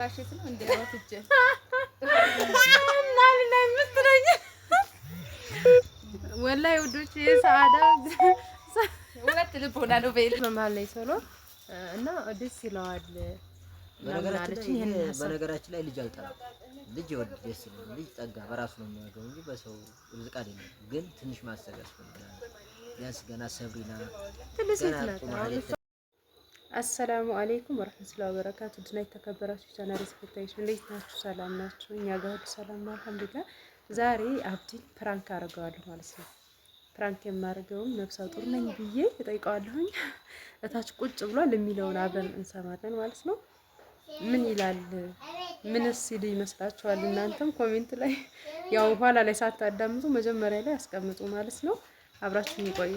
عشان عندي عرفت الجن نالي مستري والله يودوش سعادة ولا تلبون أنا بيل መሀል ላይ ቶሎ እና ደስ ይለዋል። በነገራችን ላይ ልጅ አልጠላም። ልጅ ይወድ ደስ ይላል። ልጅ ጸጋ በራሱ ነው የሚያገው እንጂ በሰው ርዝቅ አይደለም። ግን ትንሽ ማሰብ ያስፈልጋል። ቢያንስ ገና ሰብሪና ገና አሰላሙ አለይኩም ወራህመቱላሂ ወበረካቱ። ድና የተከበራችሁ ቻናል ተከታዮች እንዴት ናችሁ? ሰላም ናችሁ? እኛ ጋር ሁሉ ሰላም ነው አልሐምዱሊላህ። ዛሬ አብዲን ፕራንክ አደርገዋለሁ ማለት ነው። ፕራንክ የማደርገውም ነፍሰ ጡር ነኝ ብዬ እጠይቀዋለሁኝ። እታች ቁጭ ብሏል የሚለውን አብረን እንሰማለን ማለት ነው። ምን ይላል? ምንስ ሲል ይመስላችኋል? እናንተም ኮሜንት ላይ ያው ኋላ ላይ ሳታዳምጡ መጀመሪያ ላይ አስቀምጡ ማለት ነው። አብራችሁን ይቆዩ።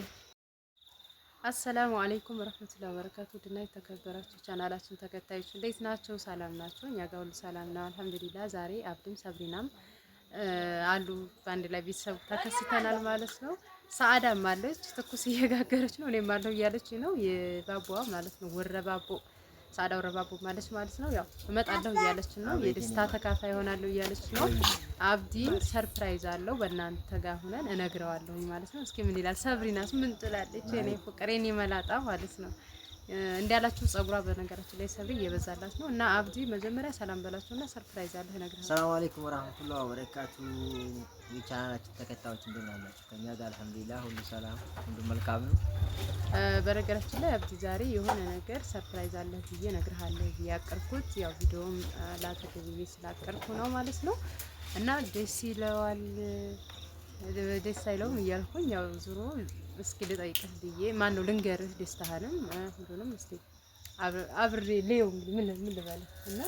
አሰላሙ አለይኩም ወራህመቱላሂ ወበረካቱ። ድና የተከበራችሁ ቻናላችን ተከታዮች እንዴት ናቸው? ሰላም ናቸው? እኛ ጋር ሁሉ ሰላም ነው አልሐምዱሊላህ። ዛሬ አብድም ሰብሪናም አሉ በአንድ ላይ ቤተሰብ ተከስተናል ማለት ነው። ሰዓዳም አለች ትኩስ እየጋገረች ነው። እኔም አለሁ እያለች ነው የባቦዋ ማለት ነው። ወረባቦ ሰዓዳ ወረባቦ ማለት ነው። ያው እመጣለሁ እያለች ነው። የደስታ ተካፋይ ሆናለሁ እያለች ነው። አብዲን ሰርፕራይዝ አለው በእናንተ ጋር ሆነን እነግረዋለሁ ማለት ነው። እስኪ ምን ይላል? ሰብሪናስ ምን ትላለች? እኔ ፍቅር የኔ መላጣ ማለት ነው። እንዲያላችሁ ጸጉሯ በነገራችን ላይ ሰብሪ እየበዛላት ነው። እና አብዲ መጀመሪያ ሰላም በላችሁና ሰርፕራይዝ አለ እነግርሃለሁ። ሰላም አለይኩም ወራህመቱላሂ ወበረካቱ። የቻናላችን ተከታዮች እንደምን አላችሁ? ከኛ ጋር አልሐምዱሊላህ ሁሉ ሰላም ሁሉ መልካም ነው። በነገራችን ላይ አብዲ ዛሬ የሆነ ነገር ሰርፕራይዝ አለ ብዬ እነግርሃለሁ ያቀርኩት ያው ቪዲዮም ላተደብዬ ስላቀርኩ ነው ማለት ነው። እና ደስ ይለዋል ደስ አይለውም እያልኩኝ ያው ዙሮ እስኪ ልጠይቅህ ብዬ ማን ነው ልንገርህ ደስታህንም ሁሉንም እስኪ አብሬ ሌው እንግዲህ ምን ልበልህ እና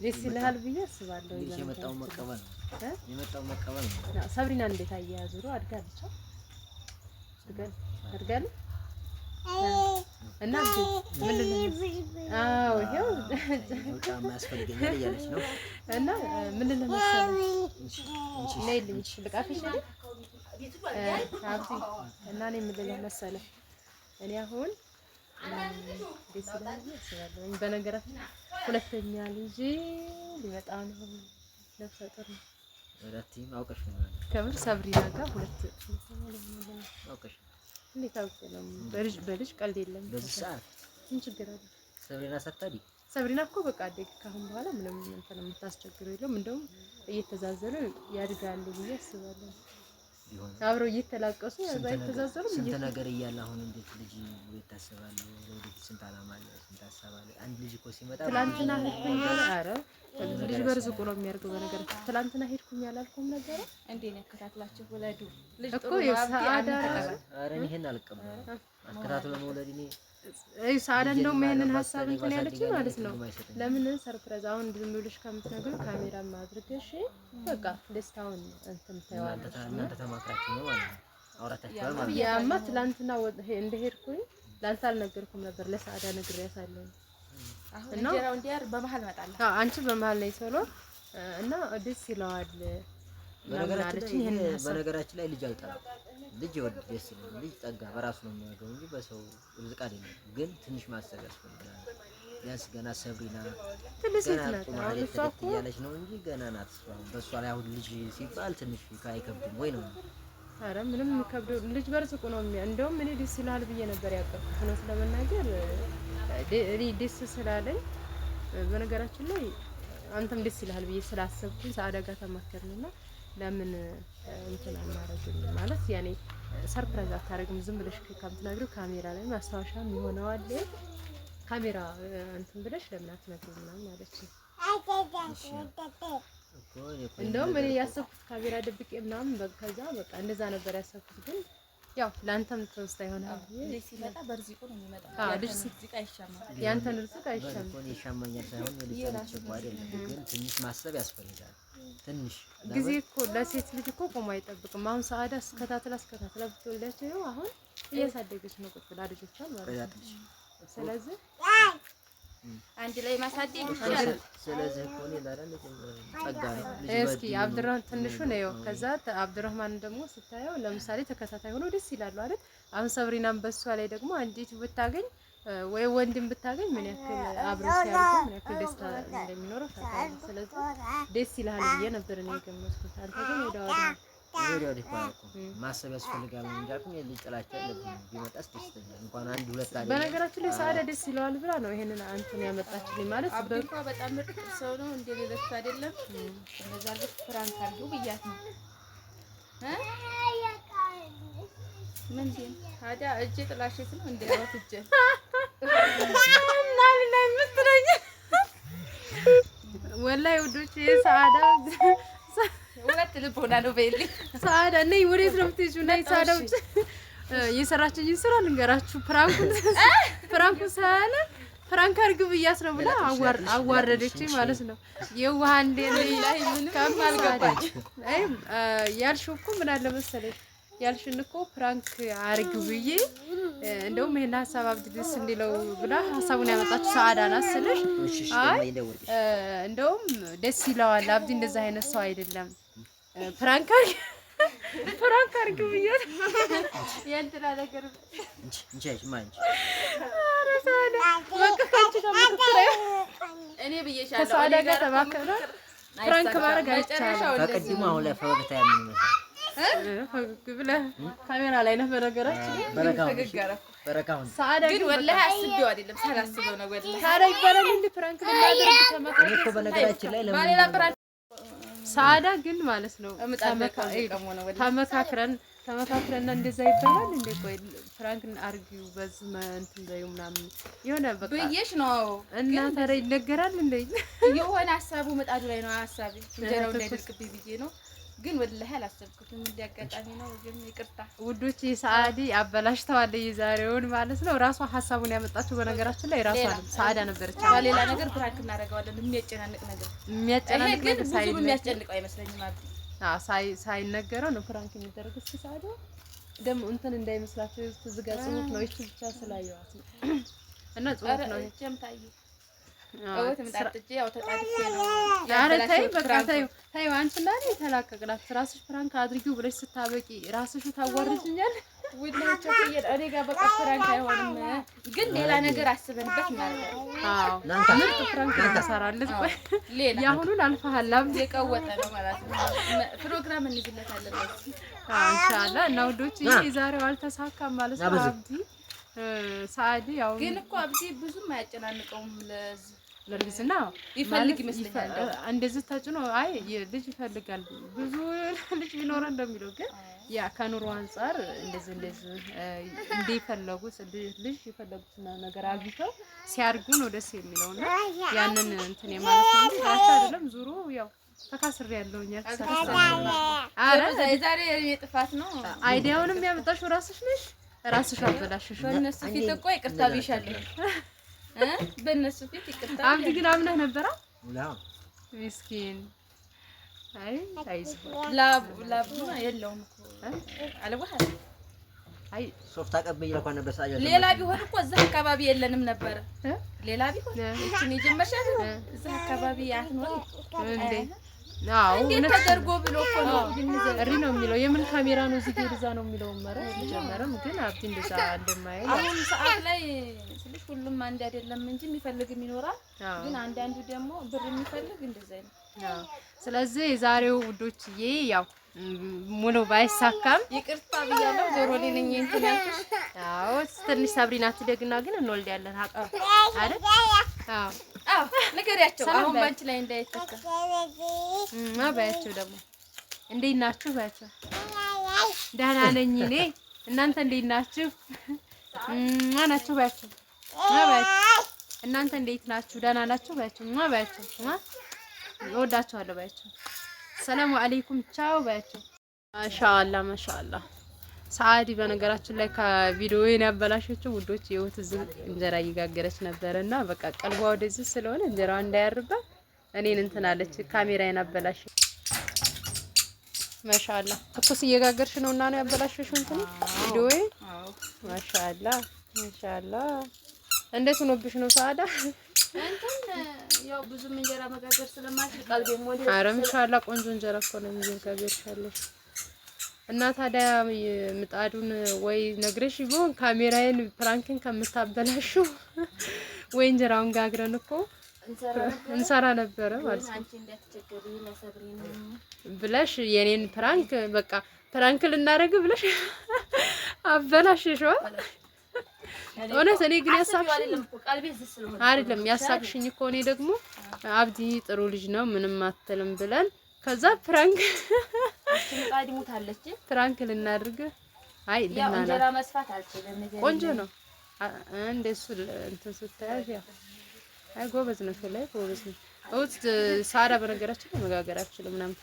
ደስ ይልሃል ብዬ አስባለሁ። የመጣው መቀበል ነው። ሰብሪና እንዴት አየህ? ዙሮ አድጋለች አድጋለች እና ምን ልልህ አዎ ይሄው በጣም ያስፈልገኛል እያለች ነው። እና ምን ልልህ መሰለህ ነይልኝ ልቃፍሽ አይደል አብዲ እና እኔ ምን ልልህ መሰለህ እኔ አሁን ደስ ይላል ያስባለሁ። በነገራችን ሁለተኛ ልጅ ሊመጣ ነው። ነፍሰ ጡር ነው። እረቲም አውቀሽ ነው ከምር ሰብሪና ጋር ሁለት አውቀሽ እንዴት አውቄ ነው? በልጅ ቀልድ የለም። በዚህ ሰዓት ምን ችግር አለ? ሰብሪና ሳታዲ ሰብሪና እኮ በቃ አደግ ካሁን በኋላ ምንም እንትን የምታስቸግረው የለም። እንደውም እየተዛዘሉ ያድጋሉ ብዬ አስባለሁ። አብረው እየተላቀሱ ባይተዛዘሉ ስንት ነገር እያለ አሁን እንዴት ልጅ ይታሰባል? ወደፊት ስንት አላማ አለ፣ ስንት ሀሳብ አለ። አንድ ልጅ እኮ ሲመጣ ትላንትና ሄድኩኝ አለ። ኧረ ልጅ በርዝቁ ነው የሚያርገው። በነገር ትላንትና ሄድኩኝ አላልኩም ነበረ እንዴ? ነው ከታትላችሁ ወለዱ ልጅ እኮ የሰዓዳ ኧረ ይሄን አልቀበልም። አከታትሎ መውለድ እኔ ሰዓዳ እንደውም ይሄንን ሀሳብ እንትን ያለችኝ ማለት ነው። ለምን ሰርፕራይዝ አሁን ዝም ብለሽ ከምትነግሪው ካሜራ ማድረግሽ በቃ ደስታውን እንትን ታይዋለሽ። እናንተ ተማክራችሁ ነው ማለት ነው፣ አውራታችኋል ማለት ነው። ያማ ትላንትና እንደሄድኩኝ ላንተ አልነገርኩም ነበር፣ ለሰዓዳ ነግሬያታለሁ። አሁን እንጀራው እንዲያር በመሃል መጣላ አንቺ በመሃል ላይ ቶሎ እና ደስ ይለዋል። በነገራችን ላይ ልጅ አልጠላም። ልጅ ይወድ ደስ ይላል። ልጅ ጸጋ በራሱ ነው የሚያገው እንጂ በሰው ርዝቅ አይደለም። ግን ትንሽ ማሰብ ያስፈልጋል። ቢያንስ ገና ሰብሪና ገና ጥሩ እያለች ነው እንጂ ገና ናት። በሷ ላይ አሁን ልጅ ሲባል ትንሽ አይከብድም ወይ ነው? ኧረ ምንም ከብዶ ልጅ በርዝቁ ነው እንደውም እኔ ደስ ይላል ብዬ ነበር ያቀርኩት ነው ስለመናገር እኔ ደስ ስላለኝ በነገራችን ላይ አንተም ደስ ይላል ብዬ ስላሰብኩኝ ሰዓዳ ጋር ተማከርንና ለምን እንትን አናረግም ማለት ያኔ ሰርፕራይዝ አታረግም? ዝም ብለሽ ከምትነግሪው ካሜራ ላይ ማስታወሻም ይሆነዋል። ካሜራ እንትን ብለሽ ለምን አትነግሪም ምናምን አለች። እንደውም እኔ ያሰብኩት ካሜራ ደብቄ ምናምን ከዛ በቃ እንደዛ ነበር ያሰብኩት። ግን ያው ላንተም ተወስታ ይሆናል። ልጅ ሲመጣ በርዚቁ ነው የሚመጣው። ልጅ ሲመጣ አይሻማም። ያንተን ርዝቅ አይሻማም። እኮ ይሻማኛል ሳይሆን ልጅ ተልጭ አይደለም። ግን ትንሽ ማሰብ ያስፈልጋል። ትንሽ ጊዜ እኮ ለሴት ልጅ እኮ ቆሞ አይጠብቅም። አሁን ሰዓዳ እስከታተላ ብትወልዳቸው ይኸው አሁን እያሳደገች ነው ቁጭ ብላ ልጆቿን ማለት ነው። ስለዚህ አንድ ላይ ማሳደግ ይችላል። ስለዚህ እኮ እኔ ላራለ ጸጋ ነው። እስኪ አብዱራህማን ትንሹ ነው። ከዛ አብዱራህማን ደግሞ ስታየው ለምሳሌ ተከታታይ ሆኖ ደስ ይላሉ አይደል? አሁን ሰብሪናም በሷ ላይ ደግሞ አንዲት ብታገኝ ወይ ወንድም ብታገኝ ምን ያክል አብረው ሲያርጉ ምን ያክል ደስታ እንደሚኖረው ታውቃለህ። ስለዚህ ደስ ይልሃል ብዬ ነበር እኔ የገመትኩት። አንተ ግን ወዲያው ማሰብ ያስፈልጋል እንጂ አሁን የልጅ ጥላቻ የለብኝም። ቢመጣስ ደስተኛል እንኳን አንድ ሁለት አይደለም። በነገራችን ላይ ሰዓዳ ደስ ይለዋል ብላ ነው ይሄንን አንተን ያመጣችልኝ ማለት አብዱካ በጣም ምርጥ ሰው ነው። እንደ ሌሎቹ አይደለም። እንደዛ ልክ ፍራንክ አድርጉ ብያት ነው ምንድን ታዲያ እጄ ጥላሸት ነው እንደ ያወት እጄ እና ምትረኝ ወላሂ ውዶች ሰዓዳ ሁለት ልብ ሆና ነው በይልኝ። ሰዓዳ ነይ ወዴት ነው የምትሄጂው? ነይ ሰዓዳ ውጭ የሰራችኝ ስራ ልንገራችሁ። ፍራንኩን ሳለ ፍራንክ አድርግ ብያት ነው ብላ አዋረደችኝ ማለት ነው። የዋህ እንደ ላይ ምንም አልገባኝ። ያልሽው እኮ ምን አለ መሰለኝ ያልሽን እኮ ፍራንክ አድርግ ብዬ እንደውም ይሄን ሀሳብ አብድልስ እንዲለው ብላ ሀሳቡን ያመጣችው ሰዓዳ ናት ስልሽ፣ አይ እንደውም ደስ ይለዋል አብዲ እንደዛ አይነት ሰው አይደለም ፍራንክ አድርግ ብዬ የእንትና ነገር እኔ ብዬሻለሁ። ከሰዓዳ ጋር ተባከለ ፍራንክ ማድረግ አይቻልም። ከቅድሙ አሁን ላይ ፈገግታ ያምን ይመስላል። ፈገግ ብለህ ካሜራ ላይ ነህ። በነገራችን በረካውን ሰዓዳ ግን ወላሂ አስቤው አይደለም ሳላስበው ነው። ወላሂ ሰዓዳ ይባላል እንደ ፍራንክ ልናደርግ እኔ እኮ በነገራችን ላይ ባሌላ ፍራንክ ሰዓዳ ግን ማለት ነው ተመካክረን እንደዛ ይባላል እንደ ቆይ ፍራንክ አርጊው በዚህ እንትን በይው ምናምን የሆነ በቃ ብዬሽ ነው እና ታዲያ ይነገራል እንደ የሆነ ሀሳቡ መጣዱ ላይ ነው ሀሳቤ እንጀራው እንዳይደርቅብኝ ብዬ ነው። ግን ወላሂ አላሰብኩትም። እንዲያጋጣሚ ነው። ግን ይቅርታ ውዶች ሰዓዲ አበላሽተዋል የዛሬውን ማለት ነው። ራሷ ሀሳቡን ያመጣችው በነገራችን ላይ ራሷ ሰዓዳ ነበረች። ሌላ ነገር ፍራንክ እናደርገዋለን። የሚያጨናንቅ ነገር ግን ብዙ የሚያስጨንቀው አይመስለኝም። ሳይነገረው ነው ፍራንክ የሚደረገው። እስኪ ሰዓዳ ደግሞ እንትን እንዳይመስላችሁ ትዝጋ ጽሁፍ ነው። እቺ ብቻ ስላየዋት ነው እና ጽሁፍ ነው ጀምታዬ አውት ምጣጥጄ ያው ተጣድፌ ነው። ኧረ ተይ በቃ ተይ አንቺ እና እኔ ተላቀቅናት። ራስሽ ፍራንክ አድርጊው ብለሽ ስታበቂ ራስሽ ታዋርጅኛል። ውላቸው እኔ ጋር በቃ ፍራንክ አይሆንም። ግን ሌላ ነገር አስበንበት ማለት ነው። አዎ ምርጥ ፍራንክ ተሰራለች። ቆይ ሌላ ያሁኑን አልፈሃል አብዲ የቀወጠ ነው ማለት ነው። ፕሮግራም እንይዝለታለን ኢንሻአላህ። እና ውዶች ይሄ ዛሬው አልተሳካም ማለት ነው። አብዲ ሰዓዲ ያው ግን እኮ አብዲ ብዙም አያጨናንቀውም። ለልጅና ይፈልግ ይመስለኛል። እንደዚህ ተጭኖ አይ ልጅ ይፈልጋል ብዙ ልጅ ቢኖር እንደሚለው ግን ያ ከኑሮ አንፃር እንደዚህ እንደፈለጉት ልጅ የፈለጉት ነገር አግኝተው ሲያርጉ ነው ደስ የሚለውና ያንን እንትን የማለት ነው እንጂ አይደለም። ዙሩ ያው ተካስር ያለውኛ አረ ዛሬ የጥፋት ነው። አይዲያውንም ያመጣሽው ራስሽ ነሽ። ራስሽ አበላሽሽ። በእነሱ ፊት እኮ ይቅርታ ብዬሻለሁ። በእነሱ ፊት ይቅርታ አብዲ ግን አምነህ ነበራ ምስኪን። አይ አይዞህ ላብ የለውም እኮ አለዋህ አይ ሶፍት አቀበይ ለኳን ነበር ሳይያዝ ሌላ ቢሆን እኮ እዛ አካባቢ የለንም ነበር። ሌላ ቢሆን እቺን የጀመርሻት እዛ አካባቢ አትኖር እንዴ? አዎ እንዴት ተደርጎ ብሎ እኮ ነው እሪ ነው የሚለው። የምን ካሜራ ነው እዚህ ሄድዛ ነው የሚለው መረ ጀመረም ግን አብዲ እንደዛ እንደማይ አሁን ሰዓት ላይ ስልሽ ሁሉም አንድ አይደለም እንጂ የሚፈልግም ይኖራል። ግን አንዳንዱ ደግሞ ብር የሚፈልግ እንደዛ ነው። ስለዚህ የዛሬው ውዶችዬ ያው ሙሉ ባይሳካም ይቅርታ ብያለሁ። ዞሮ ላይ ነኝ እንትን ያልኩሽ። አዎ ትንሽ ሰብሪና ትደግና ግን እንወልዳለን አይደል? አዎ ንገሪያቸው አሁን ባንቺ ላይ እንዳይተካ ባያቸው ደግሞ እንዴት ናችሁ ባያቸው። ደህና ነኝ እኔ እናንተ እንዴት ናችሁ? ናችሁ ባያቸው እናንተ እንዴት ናችሁ? ደህና ናችሁ ባያቸው ባያቸው እወዳችኋለሁ ባያቸው። ሰላም አለይኩም ቻው ባያቸው። ማሻአላ ሰዓዲ በነገራችን ላይ ከቪዲዮዬን ያበላሸችው ውዶች የወት እዚህ እንጀራ እየጋገረች ነበርና በቃ ቀልቧ ወደዚህ ስለሆነ እንጀራው እንዳያርባት እኔን እንትን አለች። ካሜራዬን አበላሽ። ማሻአላ ትኩስ እየጋገርሽ ነውና ነው ያበላሸሽው እንትን ቪዲዮዬ። ማሻአላ እንዴት ሆኖብሽ ነው ሰዓዳ? እንትን ያው ብዙ እንጀራ መጋገር ስለማትችል ቀልቤ ሞዴል። ኧረ ማሻአላ ቆንጆ እንጀራ እኮ ነው የሚጋገርሻለሽ። እና ታዲያ ምጣዱን ወይ ነግረሽ ቢሆን ካሜራዬን ፕራንክን ከምታበላሹ ወይ እንጀራውን ጋግረን እኮ እንሰራ ነበረ ማለት ነው ብለሽ የኔን ፕራንክ በቃ ፕራንክ ልናደርግ ብለሽ አበላሽሽው። እውነት እኔ ግን ያሳቅሽኝ እኮ እኔ ደግሞ አብዲ ጥሩ ልጅ ነው ምንም አትልም ብለን ከዛ ፕራንክ ልናድርግ አይ እንጀራ መስፋት አልችልም ነገር ቆንጆ ነው እንደሱ እንትን ስታያት ያው አይ ጎበዝ ነው ፈላይ ጎበዝ ነው። እውት ሳራ በነገራችን መጋገር አትችልም ምናምን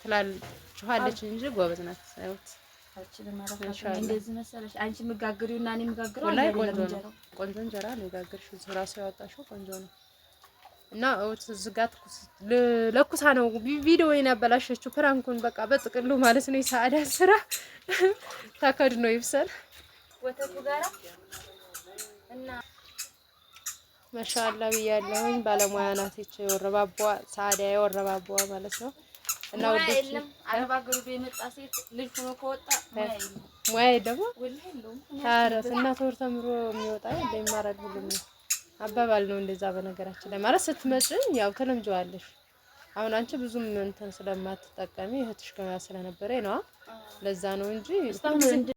ትላለች እንጂ ጎበዝ ናት። አይውት አልችልም ማለት ነው። እንደዚህ መሰለሽ አንቺ መጋገሪውና እኔ መጋገረው ወላሂ ቆንጆ እንጀራ ነው የጋገርሽው ራሱ ያወጣሽው ቆንጆ ነው። እና እውት ዝጋት ለኩሳ ነው ቪዲዮውን ያበላሸችው ፕራንኩን በቃ በጥቅሉ ማለት ነው። የሰዓዳ ስራ ተከድኖ ይብሰል ወተቱ ጋራ እና ማሻአላ ብያለሁኝ። ባለሙያ ናት እቺ ወረባቧ ሰዓዳ የወረባቧ ማለት ነው። እና ወደች አረባገሩ በመጣ ሴት ልጅ ሆኖ ከወጣ ሙያ ደግሞ ታረስ እና ተወር ተምሮ የሚወጣ እንደማራድ ሁሉ አባባል ነው እንደዛ። በነገራችን ላይ ማለት ስትመጪ ያው ተለምጀዋለሽ። አሁን አንቺ ብዙም እንትን ስለማትጠቀሚ እህትሽ ከማ ስለነበረ ነው ለዛ ነው እንጂ